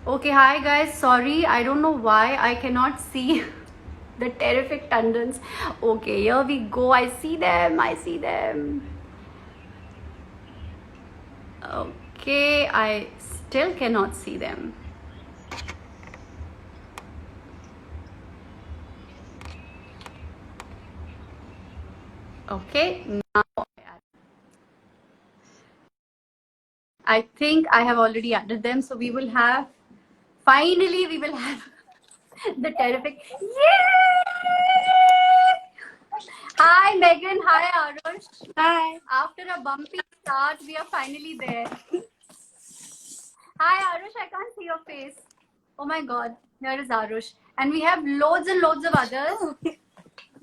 Okay, hi guys. Sorry, I don't know why I cannot see the terrific Tandons. Okay, here we go. I see them. I see them. Okay, I still cannot see them. Okay, now I think I have already added them. So we will have, finally, we will have the terrific. Yay! Hi, Megan. Hi, Arush. Hi. After a bumpy start, we are finally there. Hi, Arush. I can't see your face. Oh my God. Here is Arush. And we have loads and loads of others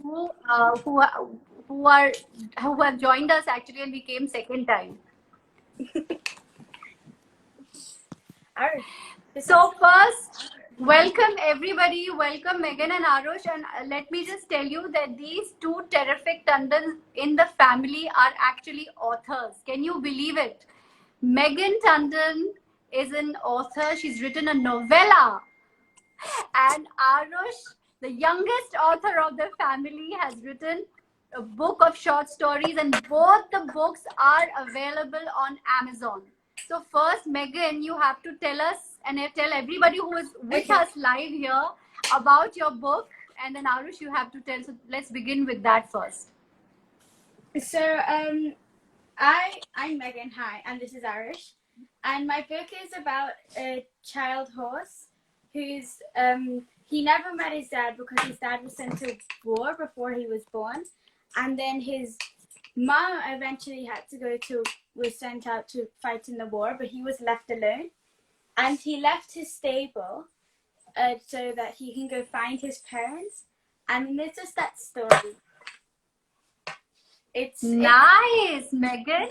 who uh, who are, who are who have joined us actually, and we came second time. So first, welcome everybody. Welcome Megan and Arush. And let me just tell you that these two terrific Tandons in the family are actually authors. Can you believe it? Megan Tandon is an author. She's written a novella. And Arush, the youngest author of the family, has written a book of short stories, and both the books are available on Amazon. So first, Megan, you have to tell us and tell everybody who is with us live here about your book, and then Arush, you have to tell. So let's begin with that first. So, I'm Megan. Hi, and this is Irish. And my book is about a child horse who's he never met his dad because his dad was sent to war before he was born, and then his mom eventually was sent out to fight in the war, but he was left alone, and he left his stable so that he can go find his parents. And it's just that story. It's nice, Megan.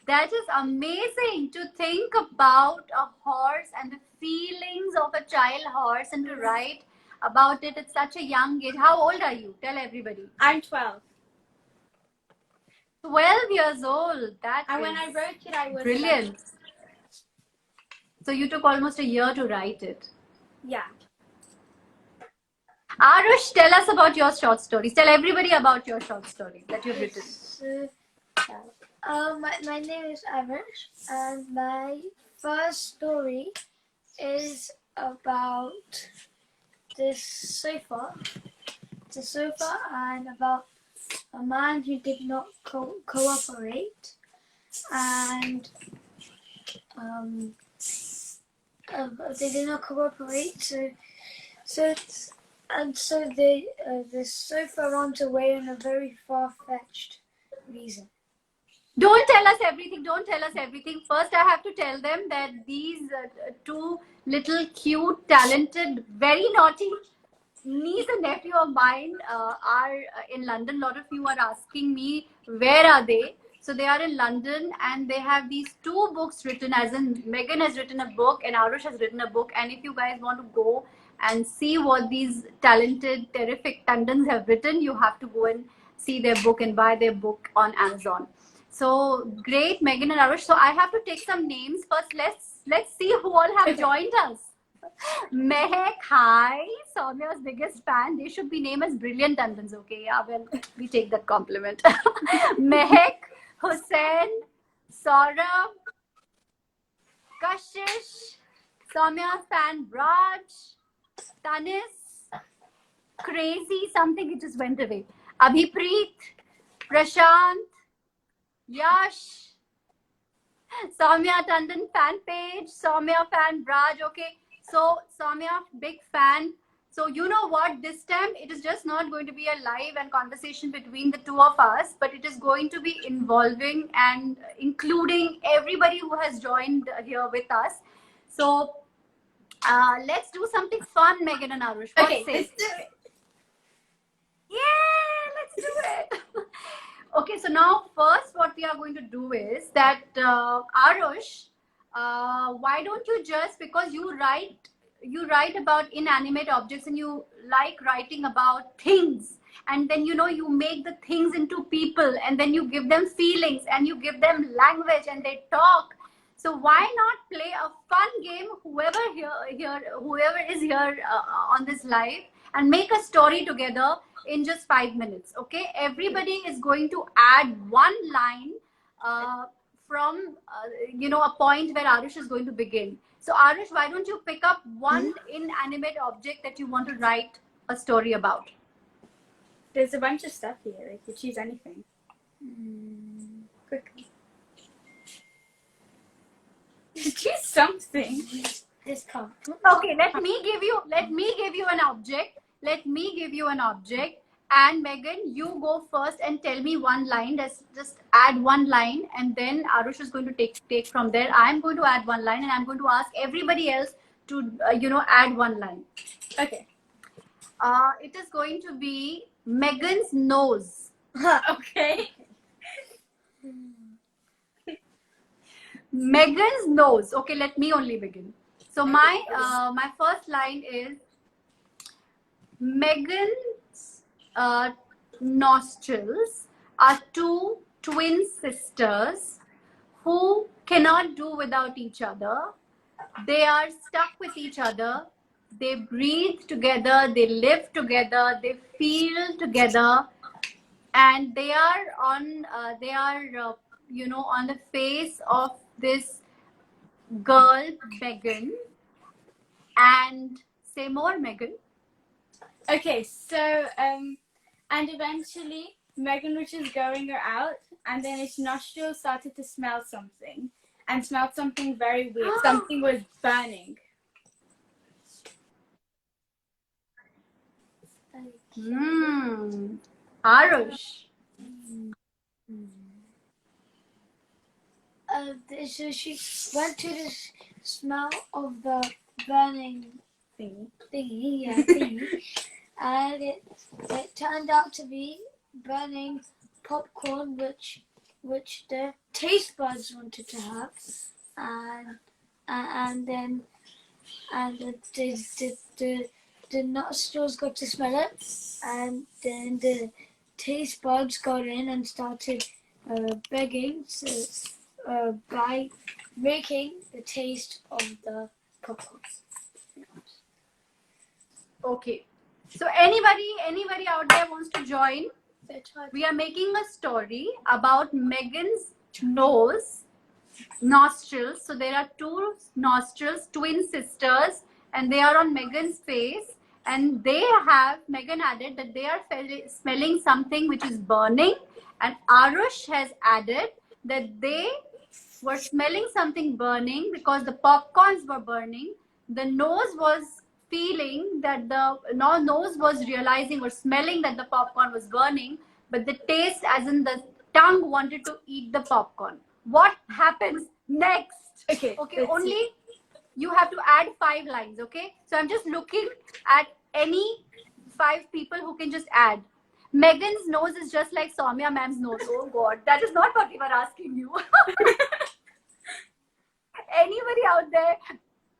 That is amazing to think about a horse and the feelings of a child horse and to write about it at such a young age. How old are you? Tell everybody. I'm 12. 12 years old. And when I wrote it, I was brilliant. So you took almost a year to write it. Yeah. Arush, tell us about your short stories. Tell everybody about your short stories that you've written. My name is Arush, and my first story is about this sofa. The sofa, and about a man who did not cooperate, and they did not cooperate. So the sofa runs away in a very far-fetched reason. Don't tell us everything. Don't tell us everything. First, I have to tell them that these two little cute, talented, very naughty niece and nephew of mine are in London. A lot of you are asking me, where are they? So they are in London, and they have these two books written, as in Megan has written a book and Arush has written a book. And if you guys want to go and see what these talented, terrific Tandons have written, you have to go and see their book and buy their book on Amazon. So great, Megan and Arush. So I have to take some names first. Let's see who all have joined us. Mehek, hi. Soumya's biggest fan. They should be named as Brilliant Tandons, okay? Yeah, well, we take that compliment. Mehek, Hussain, Saurabh, Kashish, Soumya's fan Raj, Tanis, Crazy, something it just went away. Abhipreet, Prashant, Yash, Soumya Tandon fan page, Soumya fan Raj. Okay, so Soumya, big fan. So you know what? This time it is just not going to be a live and conversation between the two of us, but it is going to be involving and including everybody who has joined here with us. So let's do something fun, Megan and Arush. What Okay, say? let's do it. Yeah, let's do it. Okay, so now first what we are going to do is that Arush, why don't you just, because you write about inanimate objects and you like writing about things, and then you make the things into people, and then you give them feelings and you give them language and they talk. So why not play a fun game, whoever is here on this live, and make a story together in just 5 minutes. Okay, everybody is going to add one line from a point where Arush is going to begin. So Arush, why don't you pick up one inanimate object that you want to write a story about? There's a bunch of stuff here. You could choose anything. Quickly. Choose something. This can't. Okay, let me give you an object. Let me give you an object. And Megan, you go first and tell me one line. Just add one line, and then Arush is going to take from there. I'm going to add one line, and I'm going to ask everybody else to add one line. Okay. It is going to be Megan's nose. Okay. Megan's nose. Okay, let me only begin. So my first line is Megan's nostrils are two twin sisters who cannot do without each other. They are stuck with each other. They breathe together. They live together. They feel together, and they are on the face of this girl, Megan. And say more, Megan. Okay, so and eventually Megan was just going her out, and then its nostrils started to smell something, and smelled something very weird. Something was burning. Arush. So she went to the smell of the burning thingy, and it turned out to be burning popcorn, which the taste buds wanted to have, and then the nostrils got to smell it, and then the taste buds got in and started begging by making the taste of the popcorn. Okay. So anybody out there wants to join? We are making a story about Megan's nostrils. So there are two nostrils, twin sisters, and they are on Megan's face. And Megan added that they are smelling something which is burning. And Arush has added that they were smelling something burning because the popcorns were burning. The nose was feeling that nose was realizing or smelling that the popcorn was burning, but the taste, as in the tongue, wanted to eat the popcorn. What happens next? Okay. Only you have to add 5 lines. Okay. So I'm just looking at any 5 people who can just add. Megan's nose is just like Soumya ma'am's nose. Oh God, that is not what we were asking you. Anybody out there?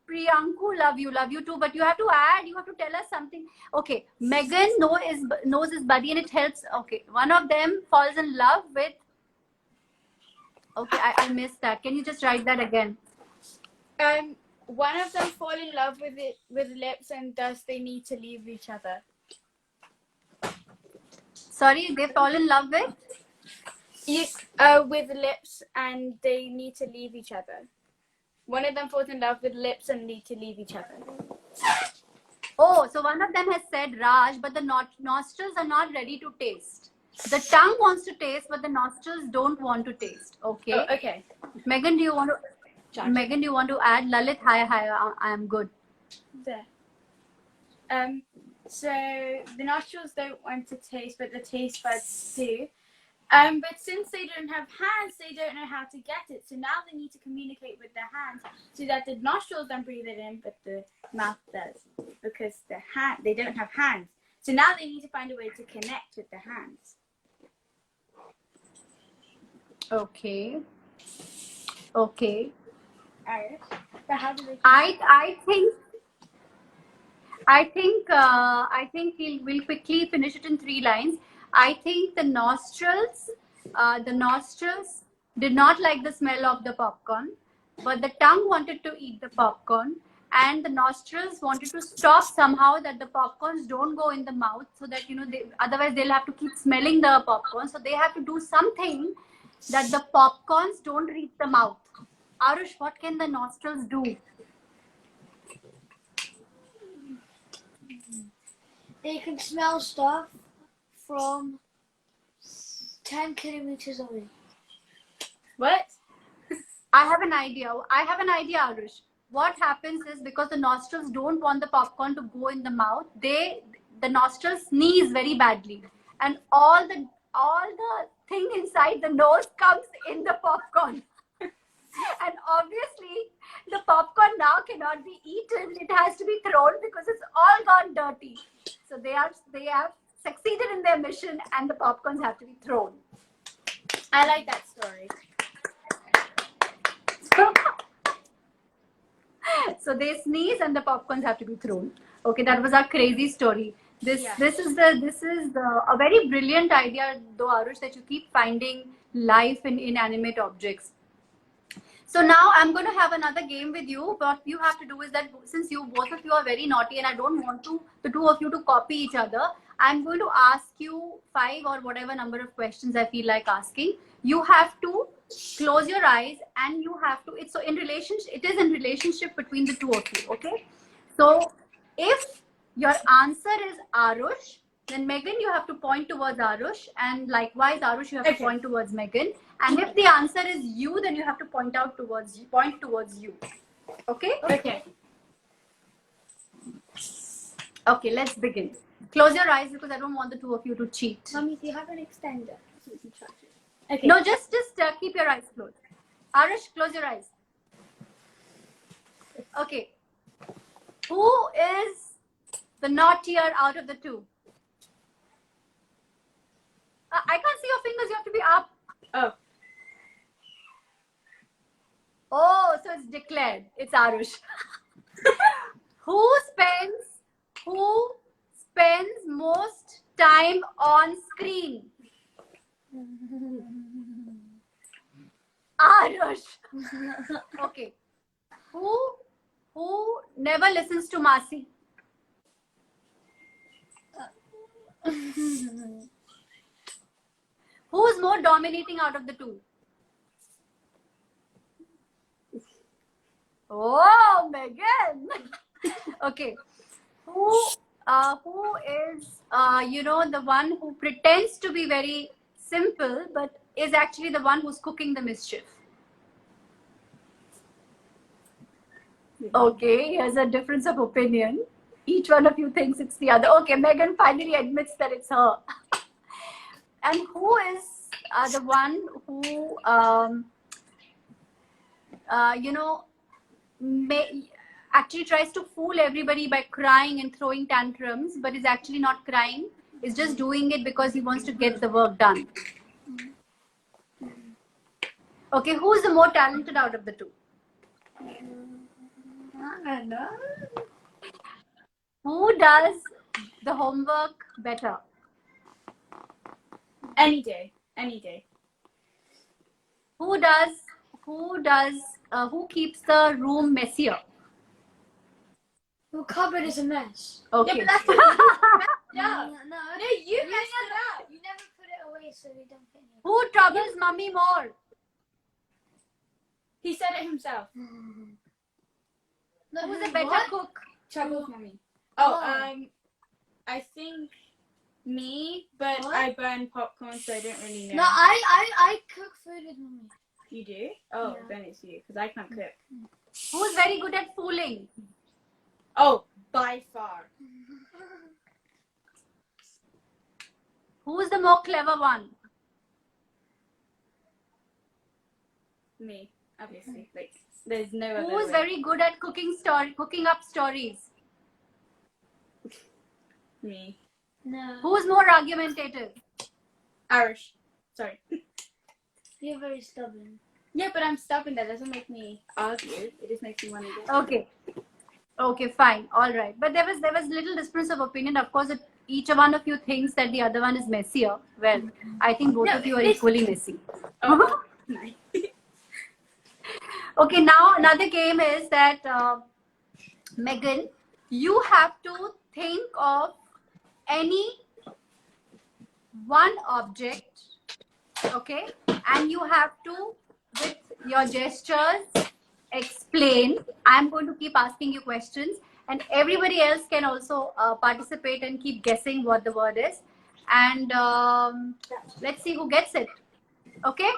Priyanku, love you too, but you have to add, you have to tell us something. Okay, Megan's nose is Buddy, and it helps. Okay, one of them falls in love with. Okay, I missed that. Can you just write that again? One of them fall in love with lips, and thus they need to leave each other. Sorry, they fall in love with? With lips, and they need to leave each other. One of them falls in love with lips and need to leave each other. Oh, so one of them has said Raj, but the nostrils are not ready to taste. The tongue wants to taste, but the nostrils don't want to taste. Okay. Oh, okay. Megan, do you want to add? Lalit, hi, I am good. There. So the nostrils don't want to taste, but the taste buds do. But since they don't have hands, they don't know how to get it. So now they need to communicate with their hands so that the nostrils don't breathe it in, but the mouth does, because they don't have hands. So now they need to find a way to connect with their hands. Okay. Alright. But how do they? I think we'll quickly finish it in 3 lines. I think the nostrils did not like the smell of the popcorn. but the tongue wanted to eat the popcorn, and the nostrils wanted to stop somehow that the popcorns don't go in the mouth, so that otherwise they'll have to keep smelling the popcorn. So they have to do something that the popcorns don't reach the mouth. Arush, what can the nostrils do? They can smell stuff from 10 kilometers away. What? I have an idea, Arush. What happens is, because the nostrils don't want the popcorn to go in the mouth, the nostrils sneeze very badly, and all the thing inside the nose comes in the popcorn. And obviously, the popcorn now cannot be eaten. It has to be thrown because it's all gone dirty. So they have succeeded in their mission, and the popcorns have to be thrown. I like that story. So they sneeze and the popcorns have to be thrown. Okay, that was our crazy story. This is a very brilliant idea, though, Arush, that you keep finding life in inanimate objects. So now I'm going to have another game with you. What you have to do is that, since both of you are very naughty and I don't want the two of you to copy each other, I'm going to ask you 5 or whatever number of questions I feel like asking. You have to close your eyes, and you have to, it is in relationship between the two of you. Okay, so if your answer is Arush, then Megan, you have to point towards Arush, and likewise Arush, you have to point towards Megan. And if the answer is you, then you have to point towards you. Okay? Okay, let's begin. Close your eyes, because I don't want the two of you to cheat. Mommy, do you have an extender? So we can charge it. Okay. No, just keep your eyes closed. Arush, close your eyes. Okay. Who is the naughtier out of the two? I can't see your fingers. You have to be up. Oh. Oh, so it's declared. It's Arush. Who spends most time on screen? Arush. Okay. Who never listens to Masi? Who's more dominating out of the two? Oh, Megan. Okay. Who is the one who pretends to be very simple but is actually the one who's cooking the mischief? Okay, here's a difference of opinion. Each one of you thinks it's the other. Okay, Megan finally admits that it's her. And who is the one who actually tries to fool everybody by crying and throwing tantrums, but is actually not crying, is just doing it because he wants to get the work done? Okay, who is the more talented out of the two? I know. Who does the homework better? Any day. Who keeps the room messier? Your cupboard is a mess. Okay. Yeah, but No, you messed it up. You never put it away, so we don't get any. Who troubles mummy more? He said it himself. No, Who's a better cook? Trouble with mommy. Oh. I think me, but What? I burn popcorn, so I don't really know. No, I cook food with mommy. You do? Oh, Yeah. then it's you, because I can't cook. Who's very good at fooling? Oh, by far. Who's the more clever one? Me, obviously. Like, there's no other Who's way. very good at cooking up stories? Me. No, Who's more argumentative? Irish. Sorry. you're very stubborn. Yeah, but I'm stubborn. That doesn't make me argue. It just makes me want to get Okay, fine, all right. But there was little difference of opinion. Of course, if each one of you thinks that the other one is messier, well, I think both No, of you are it's- equally messy. Oh, nice. Okay, now another game is that Megan, you have to think of any one object, okay, and you have to, with your gestures, explain. I'm going to keep asking you questions, and everybody else can also participate and keep guessing what the word is. And let's see who gets it. Okay?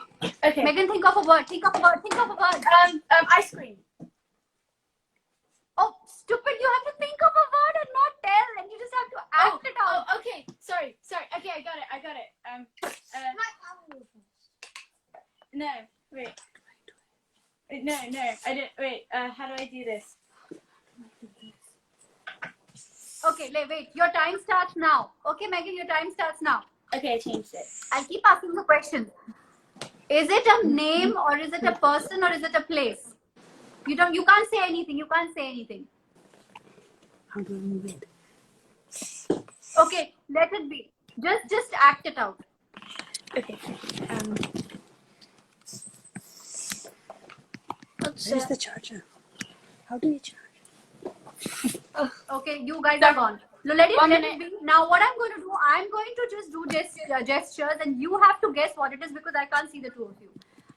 Okay. Megan, think of a word. Think of a word. Think of a word. Ice cream. Oh, stupid! You have to think of a word and not tell, and you just have to act it out. Oh, okay. Sorry. Okay, I got it. No, wait. No, I didn't. Wait, how do I do this? Okay, wait. Your time starts now. Okay, Megan, your time starts now. Okay, I changed it. I'll keep asking the question. Is it a name or is it a person or is it a place? You can't say anything. You can't say anything. How do I move it? Okay, let it be. Just act it out. Okay. Where's the charger? How do you charge? Okay, you guys are gone. So let it be. Now what I'm going to do, I'm going to just do gestures and you have to guess what it is because I can't see the two of you.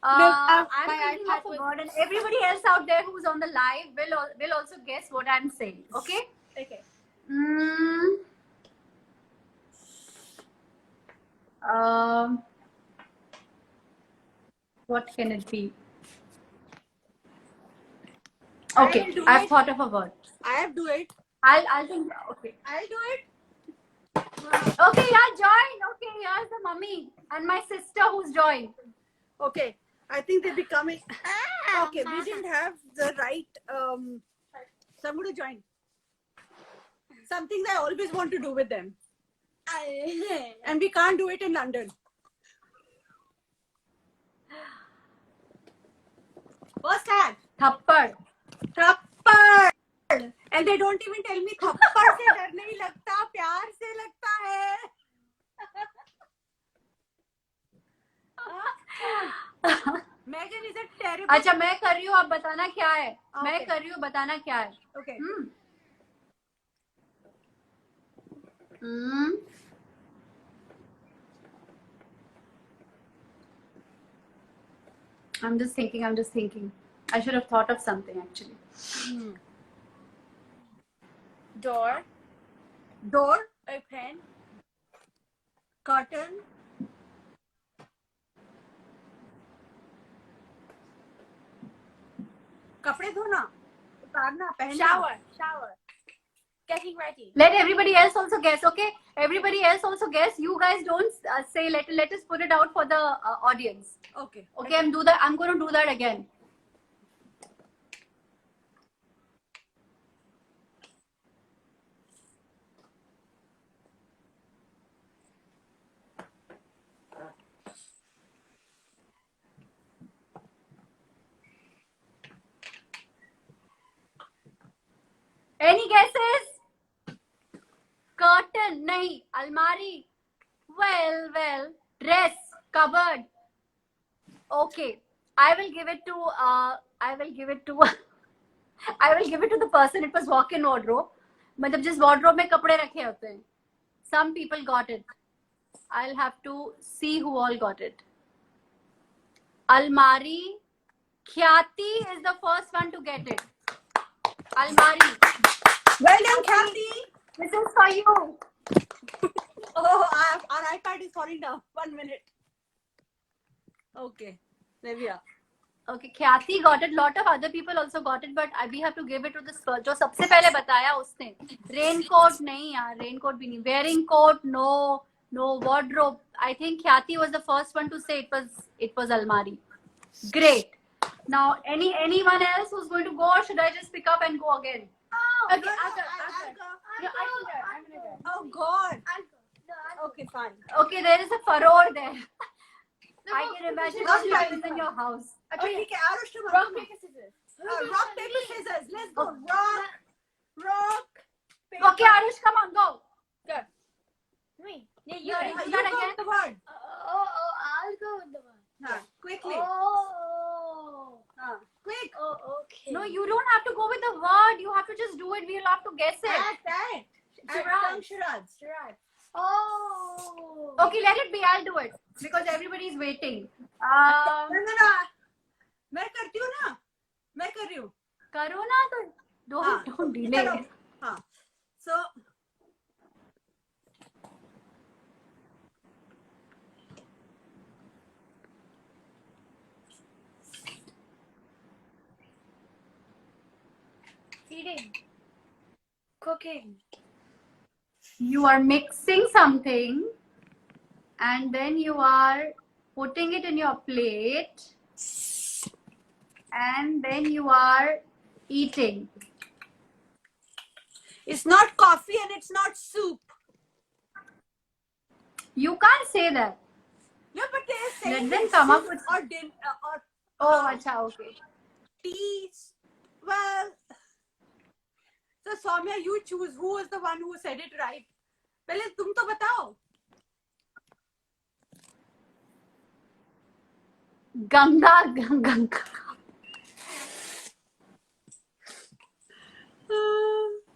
I'm thinking of a word and everybody else out there who's on the live will also guess what I'm saying. Okay? Okay. What can it be? Okay, I've thought of a word. I'll do it. I'll think. Okay. I'll do it. Okay, yeah, join. Okay, here's the mummy and my sister who's joined. Okay. I think they're becoming. Okay, we didn't have the right. So I'm going to join. Some things I always want to do with them. And we can't do it in London. First hand. Thappad. थप्पड़. And they don't even tell me थप्पड़ से डर नहीं लगता, प्यार से लगता है. Megan is a terrible. अच्छा मैं कर रही हूँ आप बताना क्या है. Okay. मैं कर रही हूँ बताना क्या है. Okay. I'm just thinking. I should have thought of something actually. Door. Door. Open. Curtain. कपड़े धोना, उतारना, पहनना. Shower. Getting ready. Let everybody else also guess, okay? Everybody else also guess. You guys don't say. Let us put it out for the audience. Okay. Okay, I'm going to do that again. Any guesses? Curtain, nahi. Almari. Well. Dress, cupboard. Okay, I will give it to the person. It was walk-in wardrobe. मतलब जिस wardrobe में कपड़े रखे होते हैं. Some people got it. I'll have to see who all got it. Almari. Khyati is the first one to get it. Almari. Well done, Khyati. This is for you. Oh, our iPad is falling down. 1 minute. Okay, there we are. Okay, Khyati got it. Lot of other people also got it, but we have to give it to this girl. जो सबसे पहले बताया उसने. Raincoat नहीं यार, raincoat भी नहीं. Wearing coat, no. Wardrobe. I think Khyati was the first one to say it was Almari. Great. Now, anyone else who's going to go, or should I just pick up and go again? Okay, I'll go. No, I'm gonna go. Oh God. Okay, fine. Okay, there is a furrow there. I can imagine what happens in your house. Okay, ठीक है, आरुष तुम Rock, paper, scissors. rock, paper, scissors. Let's go. Rock, paper. Okay, Arush, come on, go. Me. Yeah, You you go start with again. the word. I'll go with the one. Quickly. Oh. Quick. have to go with the word. You have to just do it. We'll have to guess it. Act. Charades. Charades. Charades. Oh. Okay, let it be. I'll do it because everybody is waiting. No. मैं करती हूँ ना. मैं कर रही हूँ. करो ना तो don't delay. चलो. हाँ. So. Eating. Cooking. You are mixing something and then you are putting it in your plate and then you are eating. It's not coffee and it's not soup. You can't say that. No, but they're saying Let them it's come up soup with- or din or Oh, acha, okay. tea. Well, so Soumya, you choose. Who was the one who said it right? पहले तुम तो बताओ. Ganga.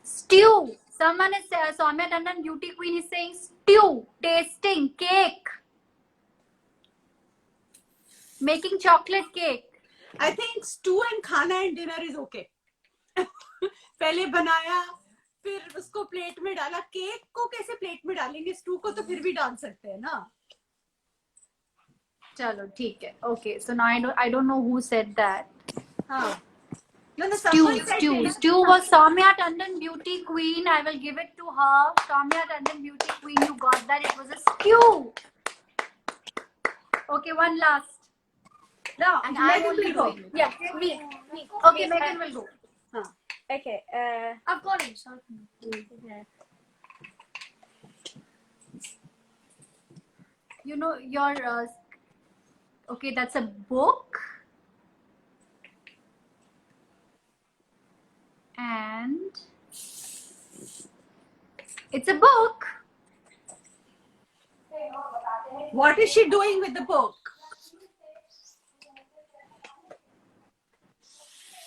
Stew. Someone is Soumya Tandon Beauty Queen is saying stew, tasting, cake, making chocolate cake. I think stew and खाना and dinner is okay. पहले बनाया, फिर उसको plate में डाला. केक को कैसे प्लेट में डालेंगे? स्टू को तो फिर भी डाल सकते हैं ना. चलो ठीक है. Okay, so now I don't know who said that. हाँ. No, Stew was Soumya Tandon Beauty Queen. I will give it to her. Soumya Tandon Beauty Queen, you got that. It was a stew. Okay, one last. No, And Megan I'm only will go. doing it. Yeah, me. Okay, Megan will go. Okay. I've got it. So You know your okay, that's a book. And it's a book. What is she doing with the book?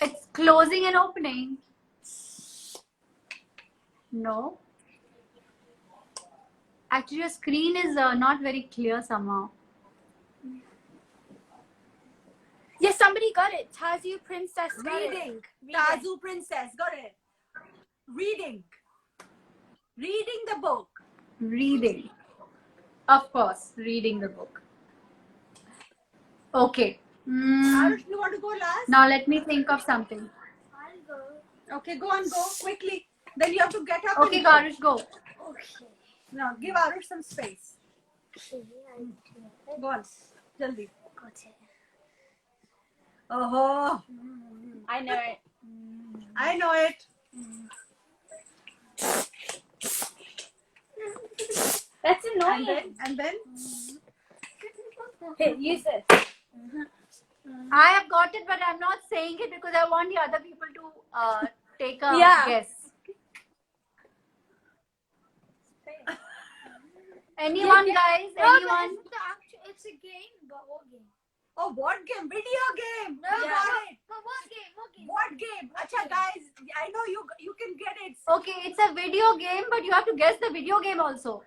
It's closing and opening. No. Actually, your screen is not very clear somehow. Yeah, somebody got it. Tazu Princess got it. Reading. Reading. Tazu Princess. Got it. Reading. Reading the book. Reading. Of course, reading the book. Okay. Arush, you want to go last? Now let me think of something. I'll go. Okay, go on, go quickly. Then you have to get up. Okay, and go. Garush, go. Okay. Now give Arush some space. Okay, I do it. Go on. Jaldi. Got it. Oh, I know it. I know it. That's And annoying. then Here, use this. I have got it, but I'm not saying it because I want the other people to take a Yeah. guess. Anyone, guys? Anyone? It's a game, but what game? oh, what game? Video game. No, You got it. but what game? What game? What game? Acha, guys, I know you can get it. Okay, it's a video game, but you have to guess the video game also.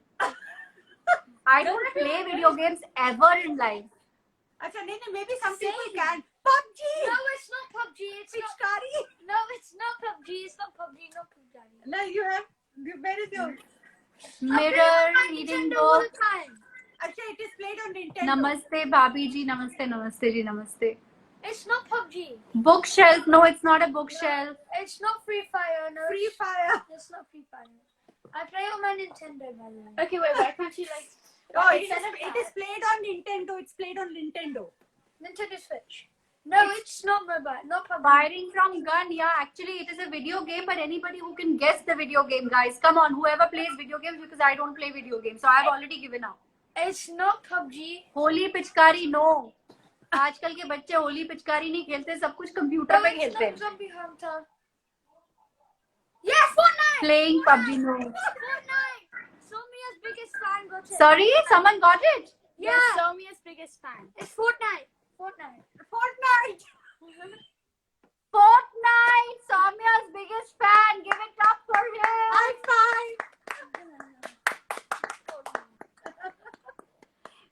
I don't play video games ever in life. Acha, maybe some people Same. can. PUBG. No, it's not PUBG. It's not. Pichkari. No, it's not PUBG. It's not PUBG. Not PUBG. No, you have. Where is your? Mirror, I play reading Nintendo all book. the time. Acha, it is played on Nintendo. Namaste, Bhabhi ji. Namaste, namaste ji. Namaste. It's not PUBG. Bookshelf. No, it's not a bookshelf. It's not Free Fire. No, Free Fire. it's not Free Fire. I play on my Nintendo, by the way. Okay, wait, why can't you like... Oh, it Instead of is played on Nintendo. It's played on Nintendo. Nintendo Switch. No, it's not mobile. Not PUBG. Firing from gun. Yeah, actually, it is a video game, but anybody who can guess the video game, guys, come on. Whoever plays video games, because I don't play video games, so I have already given up. It's not PUBG. Holi पिचकारी no. आजकल के बच्चे होली पिचकारी नहीं खेलते, सब कुछ computer No, पे it's खेलते not हैं. Zombie Hunter. Yeah, Fortnite. Playing PUBG no. Fortnite. Somia's biggest fan got it. Sorry, someone got it. Yeah, Yeah. Somia's biggest fan. It's Fortnite. Fortnite. Fortnite. Fortnite, Soumya's biggest fan. Give it up for him. High five.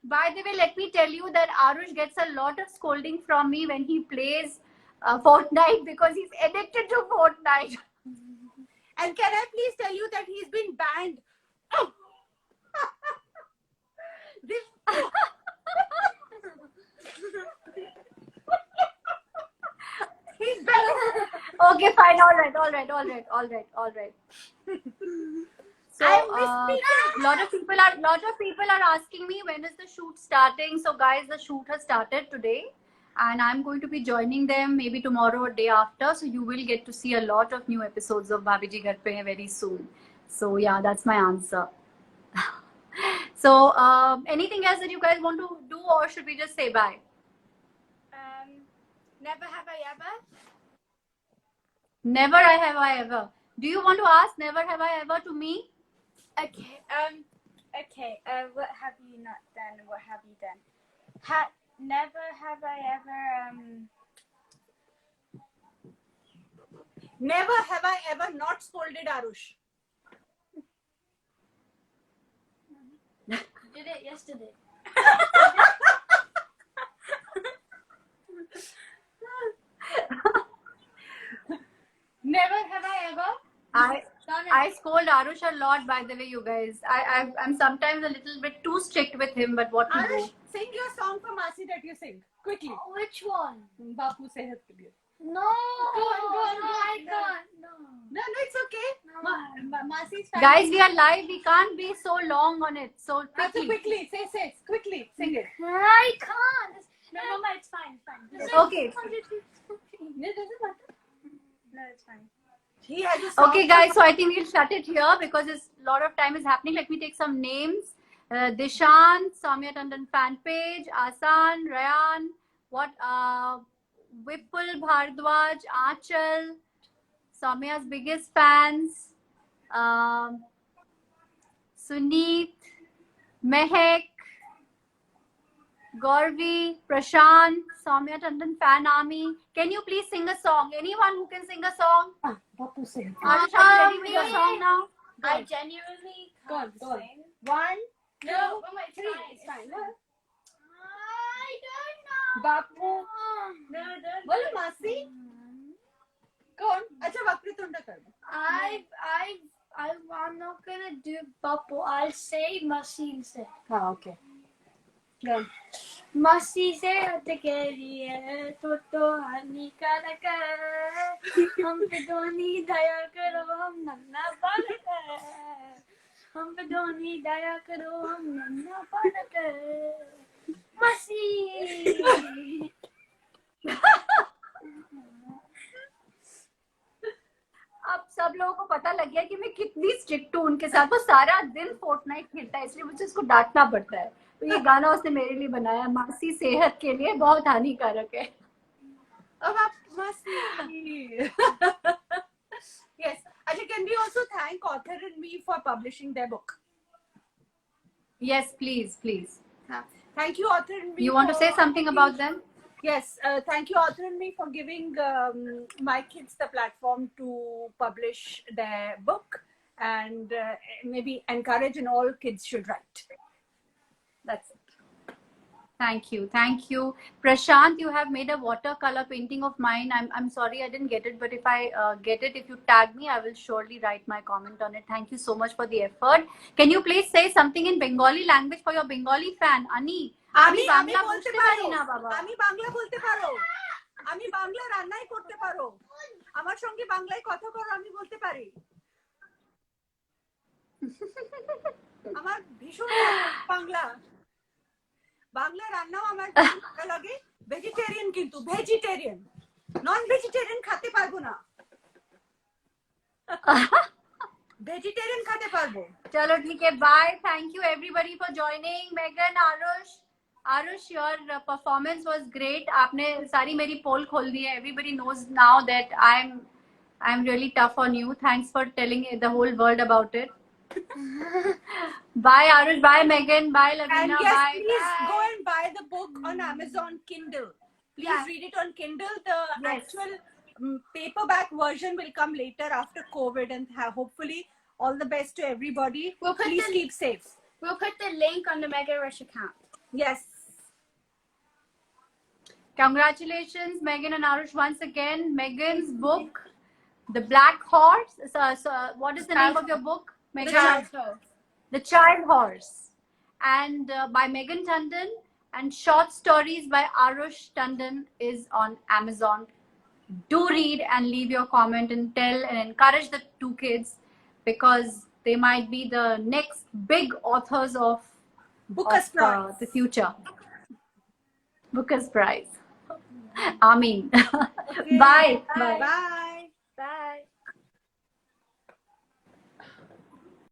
By the way, let me tell you that Arush gets a lot of scolding from me when he plays Fortnite because he's addicted to Fortnite. And can I please tell you that he's been banned? This he's banned. Okay, fine. All right. So, I miss lot of people are asking me when is the shoot starting. So, guys, the shoot has started today, and I'm going to be joining them maybe tomorrow or day after. So, you will get to see a lot of new episodes of Bhabiji Ghar Pe Hai very soon. So, yeah, that's my answer. So, anything else that you guys want to do, or should we just say bye? Never have I ever. Never have I ever. Do you want to ask never have I ever to me? Okay. What have you not done? What have you done? Never have I ever. Never have I ever not scolded Arush. Did it yesterday. Never have I ever. I scold Arush a lot, by the way, you guys. I'm sometimes a little bit too strict with him, but what to do? Arush, sing your song for Masi that you sing quickly. Which one? Bapu Sehat ke liye. No. Go on, I can't. No. No, it's okay. Masi's fan. Guys, we are live. We can't be so long on it. So So quickly. quickly, say, quickly, sing it. I can't. No, Mama, it's fine. Okay. No, it doesn't matter. No, it's fine. He has a song. Okay, guys. So I think we'll shut it here because a lot of time is happening. Let me take some names. Dishant, Soumya Tandon fan page, Asan, Rayan, Vipul Bhardwaj, Achal, Soumya's biggest fans, Suneet, Mehek, Gauravi, Prashant, Soumya Tandon fan army. Can you please sing a song? Anyone who can sing a song? Bapu Sehat. Arush, are you ready with your song now? I genuinely Go on, can't go on. sing. 1, 2, No, Mama, it's 3. fine. It's fine. I don't know. Bapu. No, don't. Bolo Masi. Go on. Acha Vakritunda kar. I'm not gonna do Bapu. I'll say Masi instead. Okay. Go on. मस्ती से हट के लिए तो हानिकारक है हम पे धोनी दया करो हम नन्ना बालक है हम पे धोनी दया करो हम नन्ना बालक है मस्ती अब सब लोगों को पता लग गया कि मैं कितनी स्ट्रिक्ट हूँ उनके साथ। वो सारा दिन फोर्टनाइट खेलता है, इसलिए मुझे उसको डांटना पड़ता है। तो ये गाना उसने मेरे लिए बनाया, मासी सेहत के लिए बहुत हानिकारक है। अब आप Masi. Yes. Acha, can we also thank Author and Me for publishing their book? Yes, please. Thank you, Author and Me. You want to say something about them? Yes, thank you, Author and Me, for giving my kids the platform to publish their book and maybe encourage, and all kids should write. That's it. Thank you. Prashant, you have made a watercolor painting of mine. I'm sorry I didn't get it, but if I get it, if you tag me, I will surely write my comment on it. Thank you so much for the effort. Can you please say something in Bengali language for your Bengali fan, Ani? আমি বাংলা বলতে বুঝতে পারি পারি না বাবা। আমি বাংলা বলতে পারো, আমি বাংলা রান্নাই করতে পারো, আমার সঙ্গে বাংলায় কথা বলো, আমি বলতে পারি। আমার ভীষণ বাংলা রান্নাও আমার ভালো লাগে। ভেজিটেরিয়ান, কিন্তু ভেজিটেরিয়ান, নন ভেজিটেরিয়ান খেতে পারবো না, ভেজিটেরিয়ান খেতে পারবো। चलो ठीक है, bye. Thank you everybody for joining. Megan, Arush, your performance was great. आपने सारी मेरी पोल खोल दी है. Everybody knows now that I'm really tough on you. Thanks for telling the whole world about it. Bye Arush, bye Megan, bye And Lavina, yes, bye. please go and buy the book on Amazon Kindle. Please read it on Kindle. The Yes. actual paperback version will come later after COVID, and hopefully all the best to everybody. We'll put Please the- keep safe. We'll put the link on the Mega Rush account. Yes. Congratulations, Megan and Arush, once again. Megan's book, The Black Horse. What is the name of your book, Megan? Child Horse. The Child Horse. And by Megan Tandon, and Short Stories by Arush Tandon is on Amazon. Do read and leave your comment and tell and encourage the two kids, because they might be the next big authors of Booker's Prize. the future. Booker's Prize. Amin. Okay. Bye. Bye.